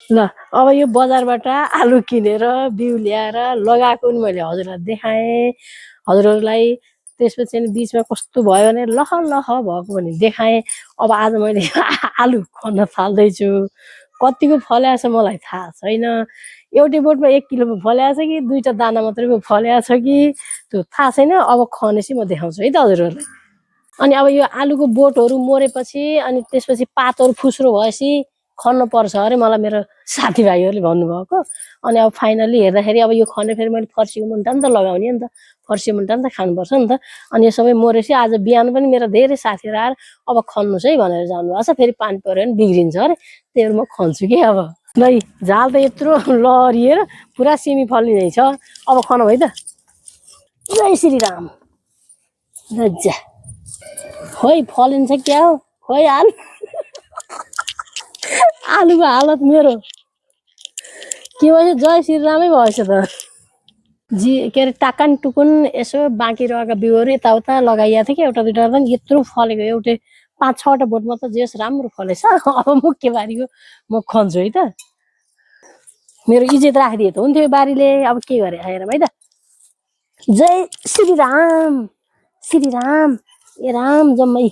ल अब यो बजारबाट आलु किनेर बिउ ल्याएर लगाएको पनि मैले हजुरलाई देखाएँ हजुरहरूलाई त्यसपछि बिचमा कस्तो भयो भने लह लह भएको पनि देखाएँ अब आज मैले आलु खन्न थाल्दैछु कतिको फल्याछ मलाई थाहा छैन एउटै बोटमा 1 किलो फल्याछ कि दुईटा दाना मात्रै फल्याछ कि त्यो थाहा छैन अब खनेपछि म देखाउँछु है त हजुरहरूलाई अनि अब यो आलुको बोटहरू मरेपछि अनि त्यसपछि पातहरू फुस्रो भएपछि खन्न पर्छ अरे मलाई मेरो साथीभाइहरूले भन्नुभएको अनि अब फाइनली हेर्दाखेरि अब यो खने फेरि मैले फर्सीको मुन्टा नि त लगाउने नि त फर्सी मुन्टा नि त खानुपर्छ नि त अनि यो सबै मरेपछि आज बिहान पनि मेरो धेरै साथीहरू आएर अब खन्नुहोस् है भनेर जानुभएको छ फेरि पानी पऱ्यो भने बिग्रिन्छ अरे त्यही भएर म खन्छु कि अब ल झाल त यत्रो लहरिएर पुरा सिमी फल्ने छ अब खनौँ है त जय श्रीराम लज्जा खोइ फलिन्छ क्या हो खोइ आलुको हालत मेरो के भएछ जय श्रीरामै भएछ त जी के अरे टाकान टुकुन यसो बाँकी रहेका बिउहरू यताउता लगाइएको थियो कि एउटा दुईवटा पनि यत्रो फलेको एउटै 5-6वटा बोटमा त जेस राम्रो फलेछ अब मुख्यबारीको म खन्छु है त मेरो इज्जत राखिदिए त हुन्थ्यो बारीले अब के गरे हेरौँ है त जय श्रीराम श्रीराम ए राम जम्मै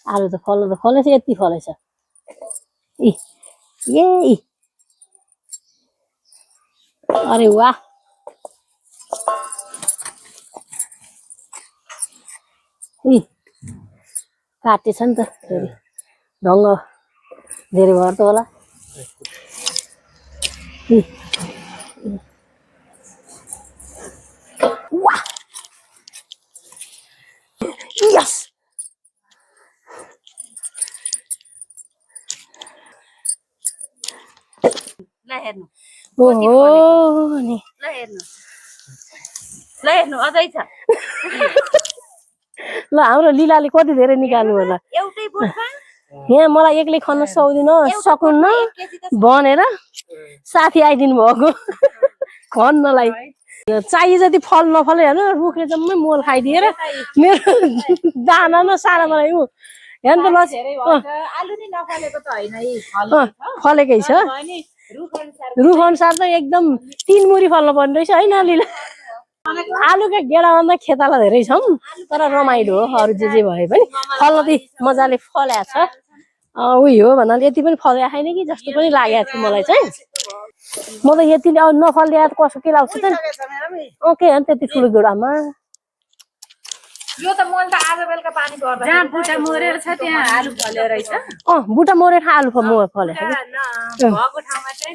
आलु त फलेछ यति फलेछ ए अरे वाह काटेछ नि त फेरि ढङ्ग धेरै भयो त होला वाह यस ल हेर्नु ओहो नि ल हेर्नु अझै छ ल हाम्रो लीलाले कति धेरै निकाल्नु होला एउटै बोटमा यहाँ मलाई एक्लै खन्न सकुन्न भनेर साथी आइदिनु भएको खन्नलाई चाहिए जति फल नफले हेर्नु रुखले जम्मै मोल खाइदिएर मेरो दाना न सारा मलाई ऊ हेर्नु त आलु नि नफलेको त होइन फलेकै छ रुख अनुसार त एकदम 3 मुरी फल्नु पर्ने रहेछ होइन लीला आलुका गेडाभन्दा खेताला धेरै छौँ तर रमाइलो हो अरू जे भए पनि फल्न त मजाले फल्याछ उयो हो भन्नाले यति पनि फल्या छैन कि जस्तो पनि लागेको थियो मलाई चाहिँ म त यति नफल्या कसो के लाग्छ त के हो त्यति ठुलो गेडामा यो त मैले त आज बेलुका पानी पर्दा जहाँ बुटा मरेर छ त्यहाँ आलु फल्यो रहेछ बुटा मरेर आलु फलेछ भएको ठाउँमा चाहिँ